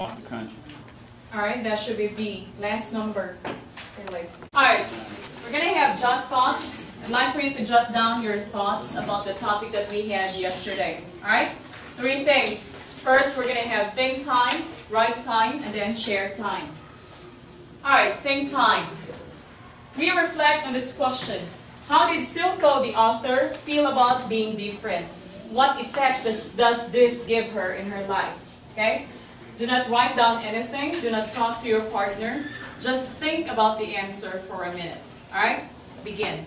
off the country. Alright, that should be B. Last number. Alright, we're going to have jot thoughts. I'd like for you to jot down your thoughts about the topic that we had yesterday. Alright? 3 things. First, we're going to have think time, write time, and then share time. Alright, think time. We reflect on this question. How did Silko, the author, feel about being different? What effect does this give her in her life? Okay? Do not write down anything. Do not talk to your partner. Just think about the answer for a minute. Alright? Begin.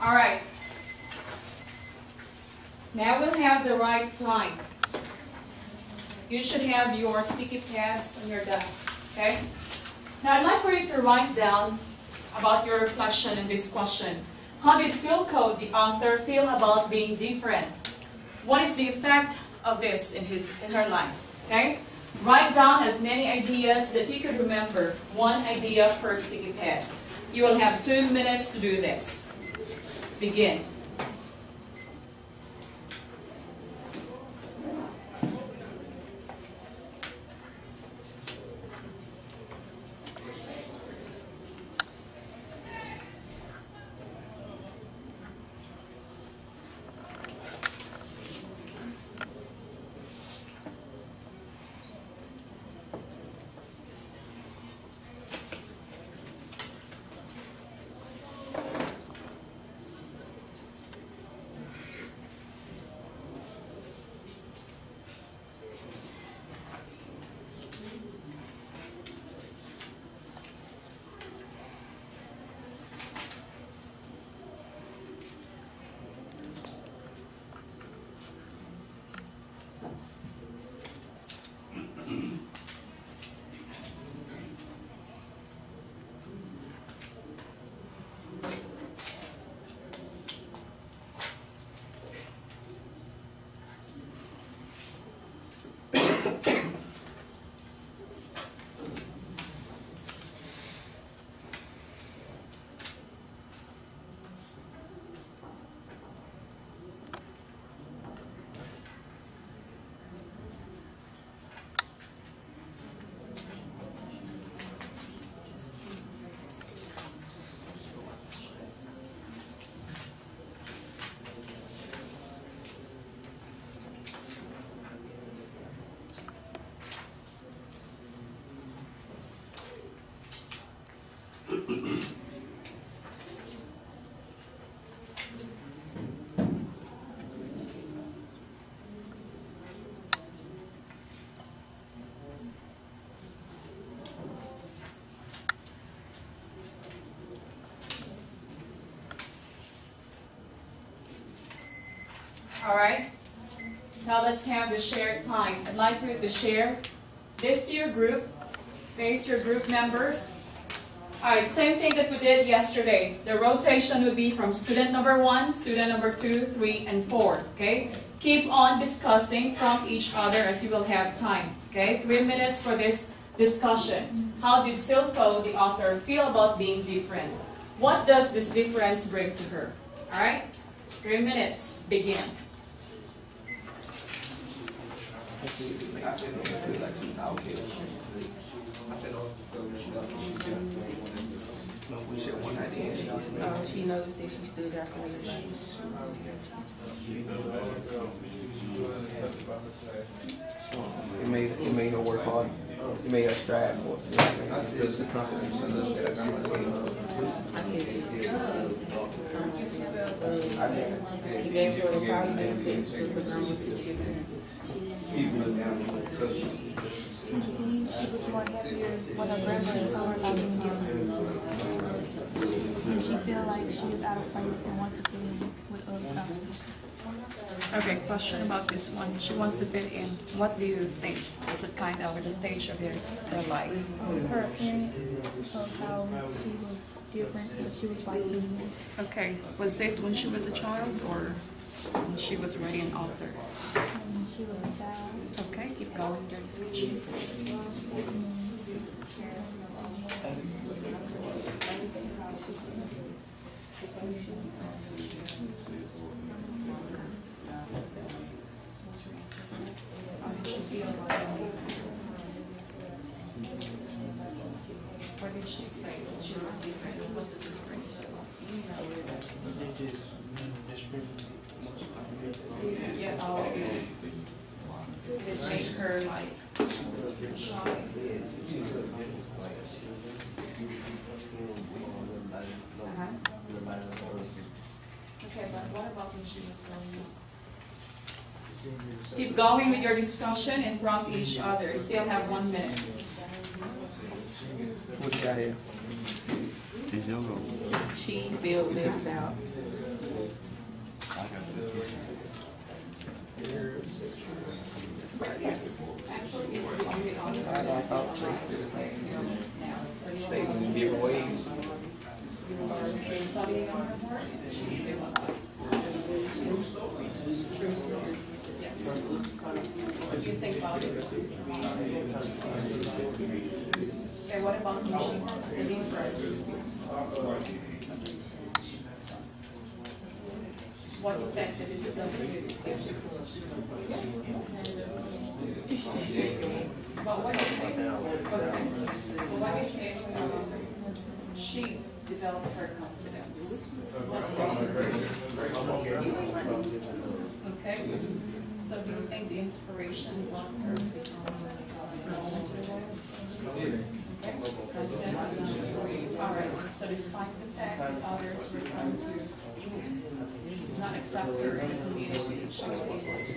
Alright. Now we'll have the right time. You should have your sticky pads on your desk. Okay? Now I'd like for you to write down about your reflection in this question. How did Silko, the author, feel about being different? What is the effect of this in her life? Okay? Write down as many ideas that you could remember. 1 idea per sticky pad. You will have 2 minutes to do this. Begin. Alright? Now let's have the shared time. I'd like you to share this to your group. Face your group members. Alright, same thing that we did yesterday. The rotation would be from student number 1, student number 2, 3, and 4. Okay? Keep on discussing from each other as you will have time. Okay? 3 minutes for this discussion. How did Silko, the author, feel about being different? What does this difference bring to her? Alright? 3 minutes. Begin. No, we said one idea. She knows that she stood out for everybody. It made her work hard. It made her strive more. You know what I mean? Because the confidence that her grandmother gave her. He gave her the power benefits because her grandma was giving She was more happier when her grandmother told her about being different. Did she feel like she was out of place and wanted to fit in with other couples? Okay, question about this one. She wants to fit in. What do you think is it kind of at the stage of their life? Her appearance of how she was different, but she was like me. Okay, was it when she was a child or when she was already an author? When she was a child. Okay, keep going with your discussion. What did she say that she was different? What does this bring? Yeah, it made her like shy. Okay, but what about when she was growing up? Keep going with your discussion and prompt each other. You still have 1 minute. What you got here? She felt left out. Yes. Actually, it's the only author. I thought they in different ways. You are still studying on her work. She's still true story. Yes. What do you think about it? Okay, what about when she living friends? What effect did it does this give? But what do you think? Well, what do you think she developed her confidence? Okay, so do you think the inspiration brought her to become okay, confidence? All right, so despite the fact that others were trying to not accept her in the community, she was able to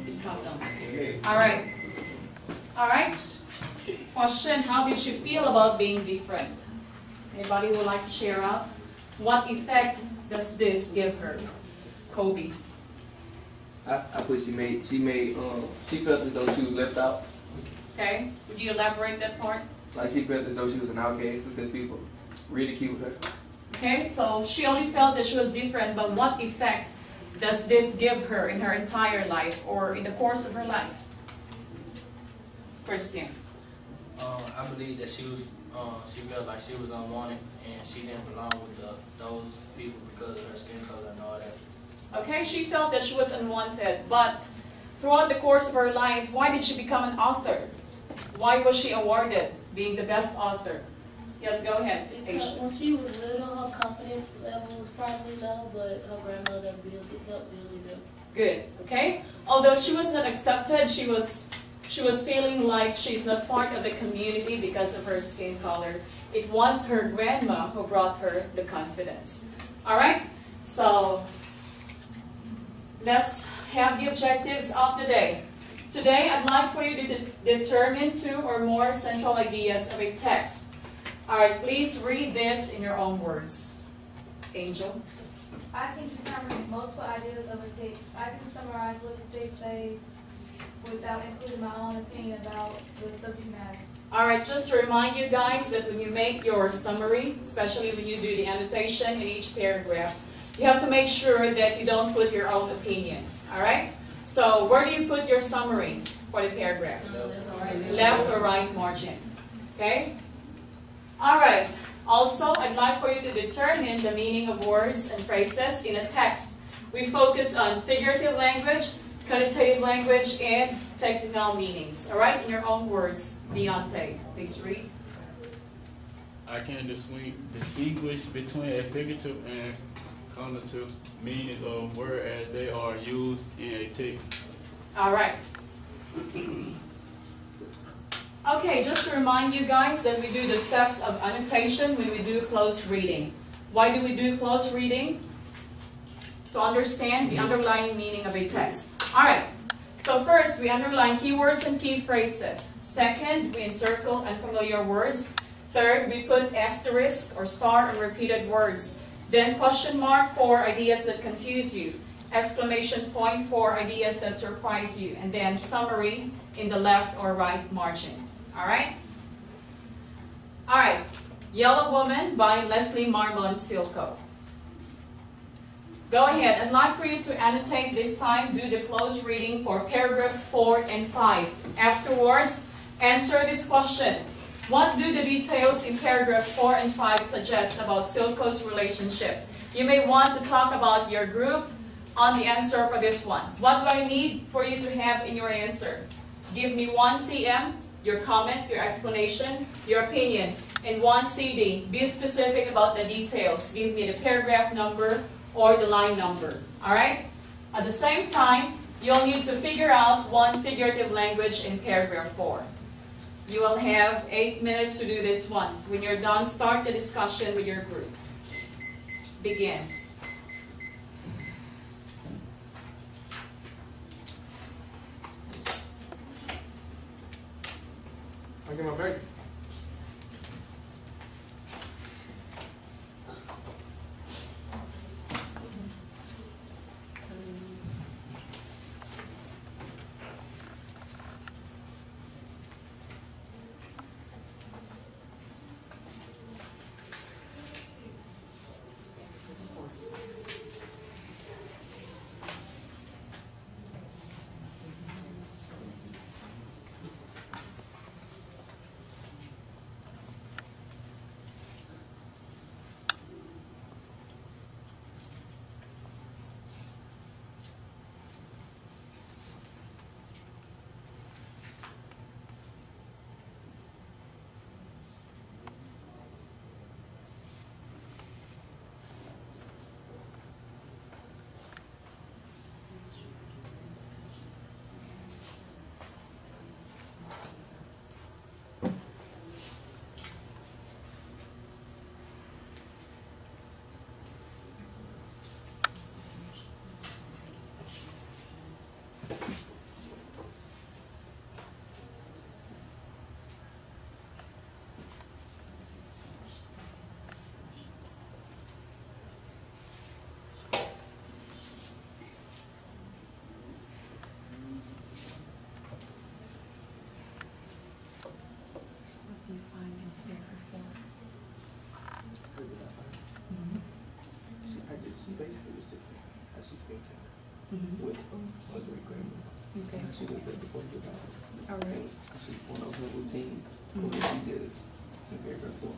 become them. All right. All right. Question, how did she feel about being different? Anybody would like to share out? What effect does this give her? Kobe. I put she felt as though she was left out. Okay. Would you elaborate that part? Like she felt as though she was an outcast because people ridiculed her. Okay, so she only felt that she was different, but what effect does this give her in her entire life or in the course of her life? Christian. I believe that she felt like she was unwanted and she didn't belong with those people because of her skin color and all that. Okay, she felt that she was unwanted, but throughout the course of her life, why did she become an author? Why was she awarded being the best author? Yes, go ahead. Because when she was little, her confidence level was probably low, but her grandmother helped build it up. Good. Okay. Although she was not accepted, she was feeling like she's not part of the community because of her skin color. It was her grandma who brought her the confidence. All right. So let's have the objectives of the day. Today, I'd like for you to determine 2 or more central ideas of a text. All right, please read this in your own words. Angel. I can determine multiple ideas of a text. I can summarize what the text says without including my own opinion about the subject matter. All right, just to remind you guys that when you make your summary, especially when you do the annotation in each paragraph, you have to make sure that you don't put your own opinion. All right? So where do you put your summary for the paragraph? Left or right margin. Okay? All right. Also, I'd like for you to determine the meaning of words and phrases in a text. We focus on figurative language, connotative language, and technical meanings. All right? In your own words, Deontay, please read. I can distinguish between a figurative and connotative meaning of words as they are used in a text. All right. Okay, just to remind you guys that we do the steps of annotation when we do close reading. Why do we do close reading? To understand the underlying meaning of a text. Alright, so first we underline keywords and key phrases. Second, we encircle unfamiliar words. Third, we put asterisk or star on repeated words. Then question mark for ideas that confuse you. Exclamation point for ideas that surprise you. And then summary in the left or right margin. Alright? Alright. Yellow Woman by Leslie Marmon Silko. Go ahead. I'd like for you to annotate this time. Do the close reading for paragraphs 4 and 5. Afterwards, answer this question. What do the details in paragraphs 4 and 5 suggest about Silko's relationship? You may want to talk about your group on the answer for this one. What do I need for you to have in your answer? Give me 1 cm, your comment, your explanation, your opinion, and 1 CD. Be specific about the details. Give me the paragraph number or the line number. Alright? At the same time, you'll need to figure out one figurative language in paragraph 4. You will have 8 minutes to do this one. When you're done, start the discussion with your group. Begin. I get my break. She basically was just how she spent time with her great grandmother. Okay. She lived there before she died. All right. She went over her routine, what she does in paragraph 4.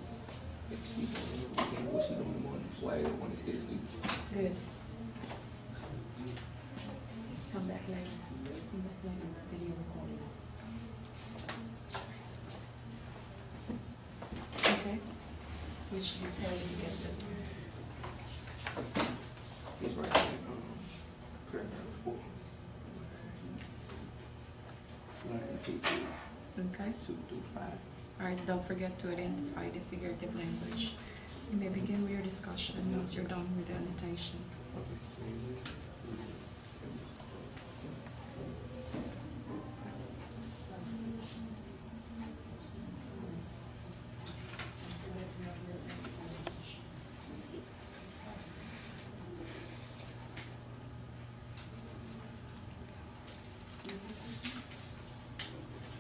If she went over her routine, what she doing in the morning, why everyone is still asleep. Good. Come back later. Come back later. Video recording. Okay. Which detail you get the It's right in paragraph 4. Line 2 Okay. through 5. Alright, don't forget to identify the figurative language. You may begin with your discussion once you're done with the annotation.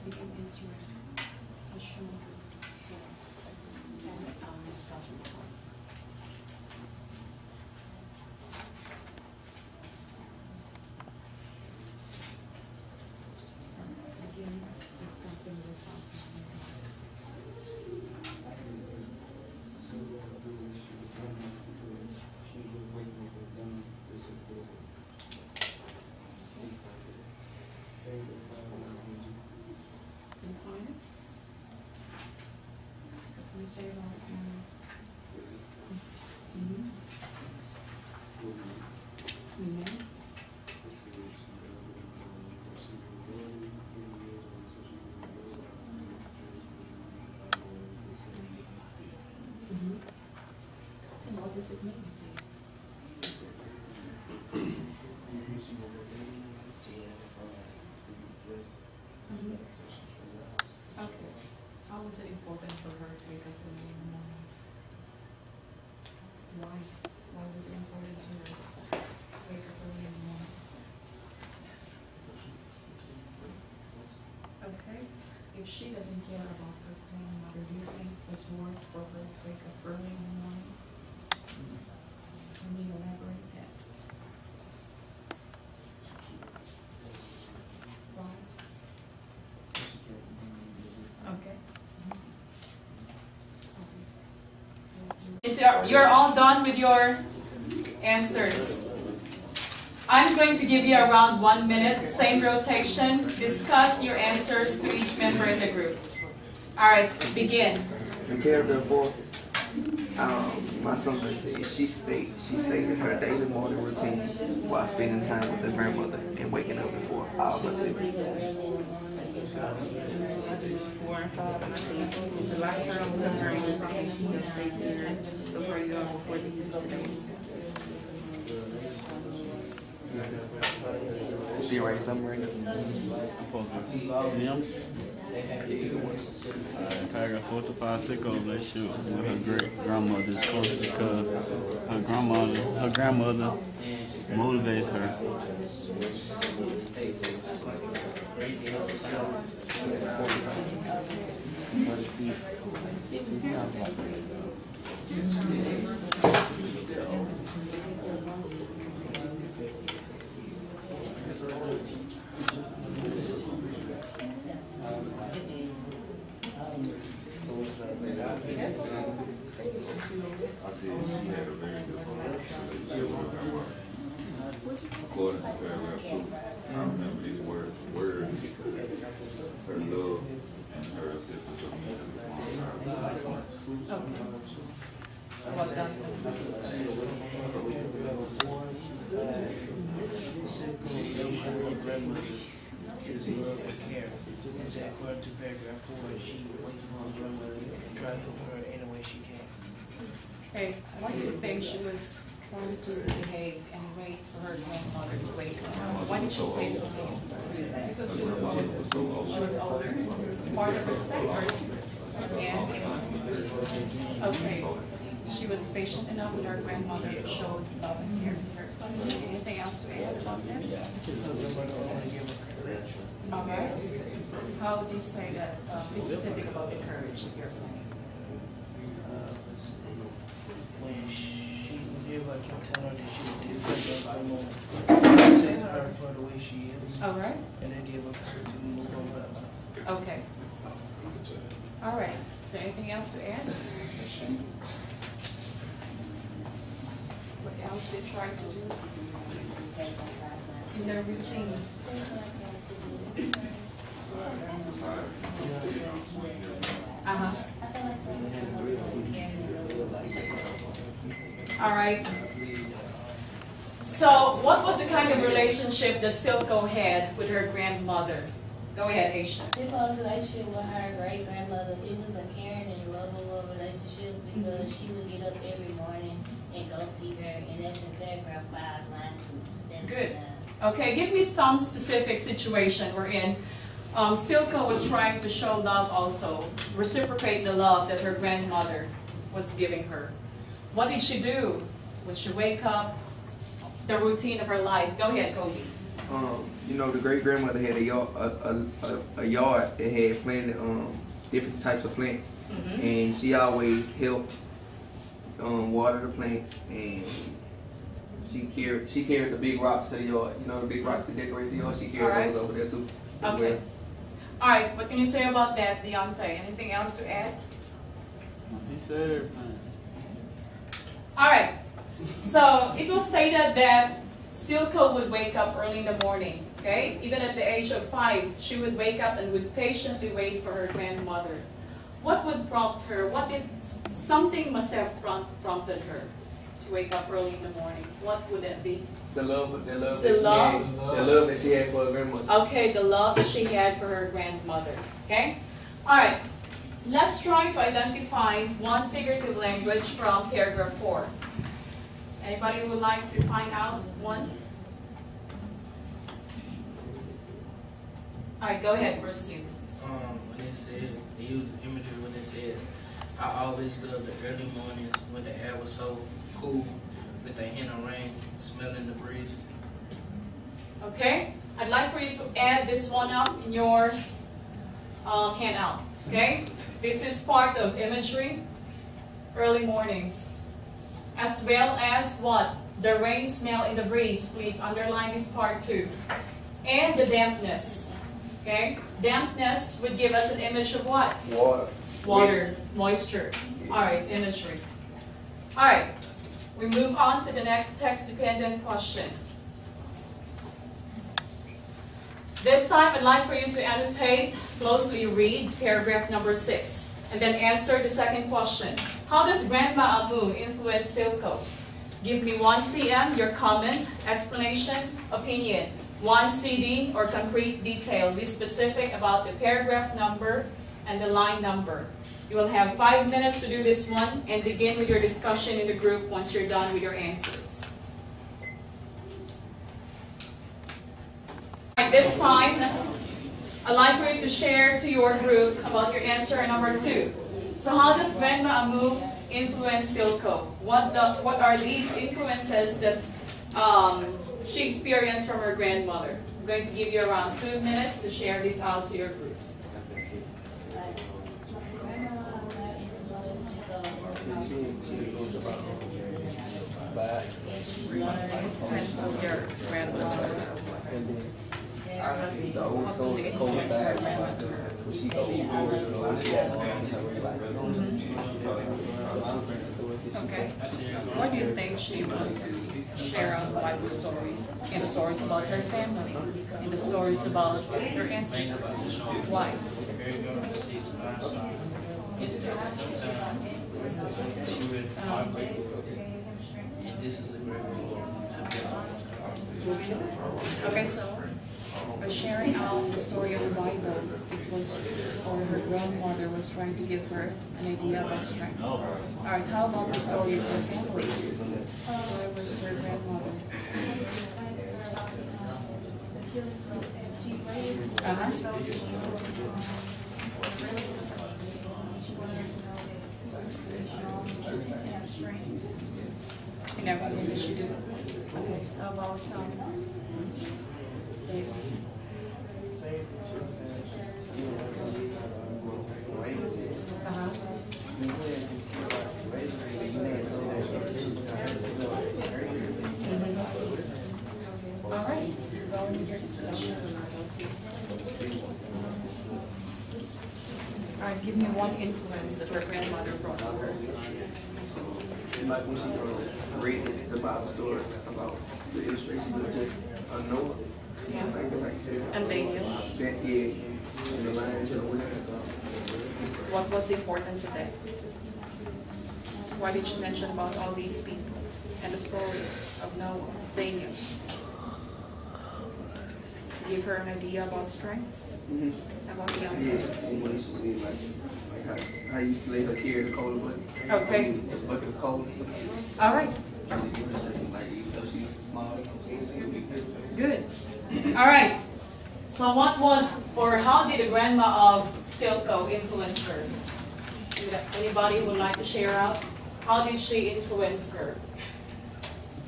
You can answer question and discuss with one. Begin discussing with one. You find it? You say it all. does it mean to you? Okay. How was it important for her to wake up early in the morning? Why? Why was it important to her to wake up early in the morning? Okay. If she doesn't care about her grandmother, do you think it's worth for her to wake up early in the morning? Can you elaborate that? Why? Okay. You're all done with your answers. I'm going to give you around 1 minute, same rotation. Discuss your answers to each member in the group. All right, begin. In paragraph 4, my son said she stated her daily morning routine while spending time with her grandmother and waking up before all her siblings. 4 and 5, and I think the last time was concerning she was safe here the prayer before the days. She writing something right now? Paragraph 4 to 5, sicko relationship with her great grandmother is close because her grandmother motivates her. I said she had a very good relationship with her grandma. According to paragraph 2, I remember these words because her love and her assistance of me at the small time. Well done. His love and care. And so according to paragraph 4, she waits for her grandmother and try to help her any way she can. Hey, why do you think she was trying to behave and wait for her grandmother to wake up? Why did she take the time to do that? Because she was older. She was older. Part of respect her. And, okay, she was patient enough with her grandmother to show love and care to her. Anything else to add about that? All right. How would you say that? Be specific about the courage that you're saying. When everybody kept telling her that she was different, but I accept her for the way she is. All right. And that gave her courage to move on with her life. Okay. All right. Is there anything else to add? What else they try to do in their routine? All right. So, what was the kind of relationship that Silko had with her grandmother? Go ahead, Aisha. Silko's relationship with her great grandmother, it was a caring and lovable relationship because she would get up every morning and go see her, and that's in paragraph 5, line 2. Good. Okay, give me some specific situation we're in. Silko was trying to show love also, reciprocate the love that her grandmother was giving her. What did she do? Would she wake up? The routine of her life. Go ahead, Kobe. You know, the great grandmother had a yard that had planted different types of plants, and she always helped water the plants, and she carried the big rocks to the yard. You know, the big rocks to decorate the yard. She carried those over there too. Okay. Well. All right. What can you say about that, Deontay? Anything else to add? He said everything. All right. So it was stated that Silko would wake up early in the morning. Okay, even at the age of 5, she would wake up and would patiently wait for her grandmother. What would prompt her? Something must have prompted her to wake up early in the morning. What would that be? The love that she had for her grandmother. Okay, the love that she had for her grandmother. Okay? Alright. Let's try to identify one figurative language from paragraph 4. Anybody would like to find out one? All right, go ahead, proceed. When it said, they use imagery when it says, I always love the early mornings when the air was so cool with a hint of rain, smelling the breeze. Okay, I'd like for you to add this one up in your handout. Okay, this is part of imagery, early mornings, as well as what? The rain smell in the breeze. Please underline this part too. And the dampness. Okay, dampness would give us an image of what? Water. Water, moisture. All right, imagery. All right, we move on to the next text-dependent question. This time, I'd like for you to annotate, closely read paragraph number 6, and then answer the second question. How does Grandma Amu influence Silco? Give me 1 cm, your comment, explanation, opinion. 1 CD or concrete detail. Be specific about the paragraph number and the line number. You will have 5 minutes to do this one and begin with your discussion in the group once you're done with your answers. At this time, I'd like for you to share to your group about your answer number 2. So how does Grandma Amu influence Silco? What are these influences that she experienced from her grandmother? I'm going to give you around 2 minutes to share this out to your group. Influence of your grandmother. The old story, cold back, when she goes through, she had Okay. What do you think she was sharing Bible stories? In the stories about her family, in the stories about her ancestors. Why? Sometimes she would heartbreak, and this is a great way to Okay, so by sharing out the story of the Bible, it was, or her grandmother was trying to give her an idea about strength. Alright, how about the story of her family? Where was her grandmother? And everything that she did. Okay, how about Davis? All right, going with your discussion. All right, give me one influence that her grandmother brought to her. like when she read the Bible story about the illustration of Noah. Yeah. Like you said. And Daniel. Yeah. And the lions and the wilderness. What was the importance of that? Why did you mention about all these people and the story of Noah, Daniel? Give her an idea about strength? About the young Yeah, and when she said like how I used to let her carry the coal bucket. Okay. The bucket of coal and stuff. All right. Like even though she's small, she's a big good. Good. All right. So what was, or how did the grandma of Silco influence her? Anybody would like to share out? How did she influence her?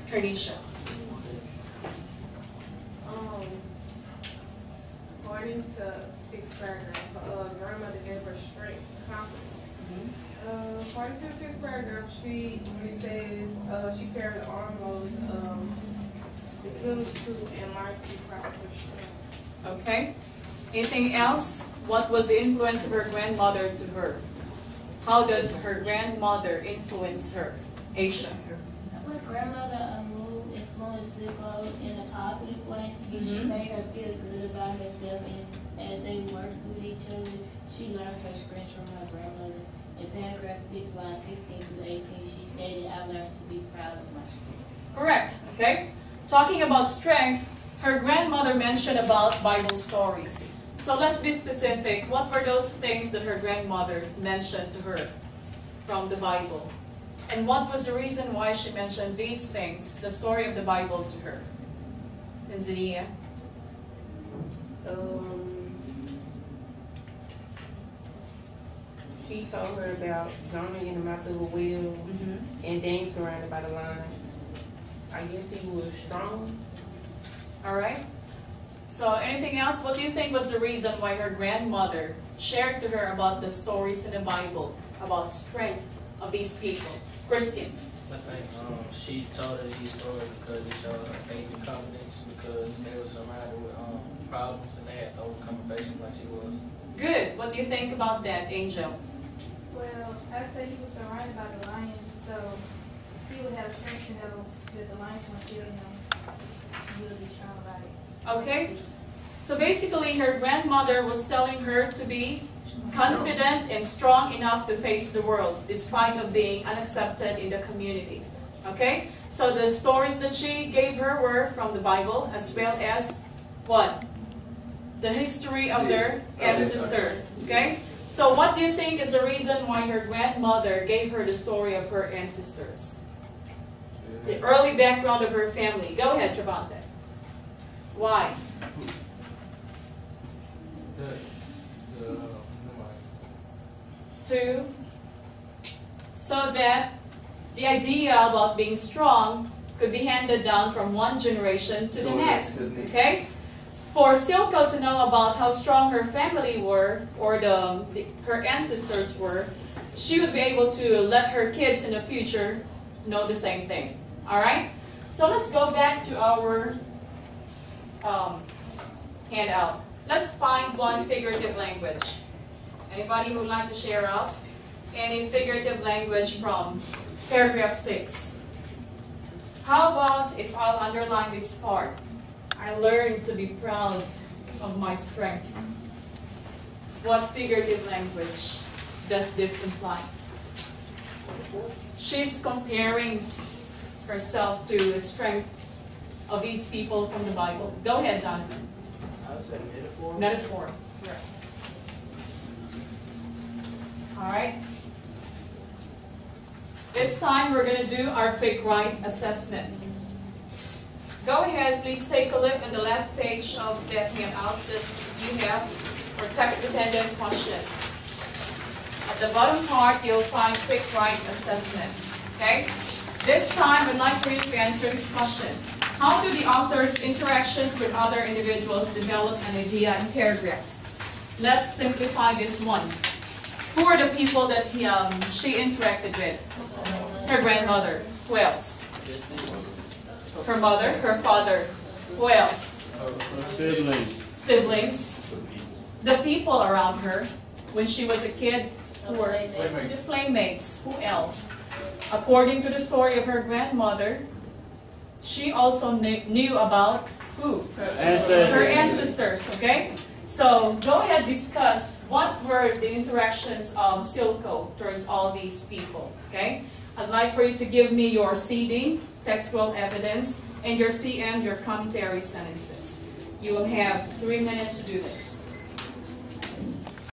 Tradition. According to 6th paragraph, grandmother gave her strength, confidence. According to the 6th paragraph, it says she carried the armors of the goodness to and mercy proud her strength. Okay. Anything else? What was the influence of her grandmother to her? How does her grandmother influence her? Aisha. My grandmother influenced Silco in a positive way. She made her feel good about herself, and as they worked with each other, she learned her strengths from her grandmother. In paragraph 6, line 16 through 18, she stated, "I learned to be proud of my strength." Correct. Okay. Talking about strength, her grandmother mentioned about Bible stories. So let's be specific. What were those things that her grandmother mentioned to her from the Bible? And what was the reason why she mentioned these things, the story of the Bible, to her? Tanzania? She told her about Jonah in the mouth of a whale and being surrounded by the lions. I guess he was strong. All right. So anything else? What do you think was the reason why her grandmother shared to her about the stories in the Bible, about strength of these people? Christine? I think she told her these stories because it showed her faith and confidence, because they were surrounded with problems and they had to overcome and face them like she was. Good. What do you think about that, Angel? Well, I say he was surrounded by the lions, so he would have strength to know that the lions won't kill him. He would be strong about it. Okay. So basically, her grandmother was telling her to be confident and strong enough to face the world, despite of being unaccepted in the community. Okay? So the stories that she gave her were from the Bible, as well as what? The history of their ancestor. Okay? So what do you think is the reason why her grandmother gave her the story of her ancestors? The early background of her family. Go ahead, Travante. Why? So that the idea about being strong could be handed down from one generation to the next. Okay? For Silko to know about how strong her family were, or her ancestors were, she would be able to let her kids in the future know the same thing. Alright? So let's go back to our handout. Let's find one figurative language. Anybody who would like to share out any figurative language from paragraph 6? How about if I'll underline this part? I learned to be proud of my strength. What figurative language does this imply? She's comparing herself to the strength of these people from the Bible. Go ahead, Donovan. I would say metaphor. Metaphor. Correct. All right. This time we're going to do our quick write assessment. Go ahead, please take a look on the last page of that handout that you have for text-dependent questions. At the bottom part, you'll find quick write assessment. Okay? This time, I'd like for you to answer this question. How do the author's interactions with other individuals develop an idea in paragraphs? Let's simplify this one. Who are the people that she interacted with? Her grandmother. Who else? Her mother, her father. Who else? Siblings. Siblings. The people around her. When she was a kid, who were the playmates. Who else? According to the story of her grandmother, she also knew about who? Her ancestors, okay? So go ahead, discuss what were the interactions of Silko towards all these people, okay? I'd like for you to give me your CD, textual evidence, and your CM, your commentary sentences. You will have 3 minutes to do this.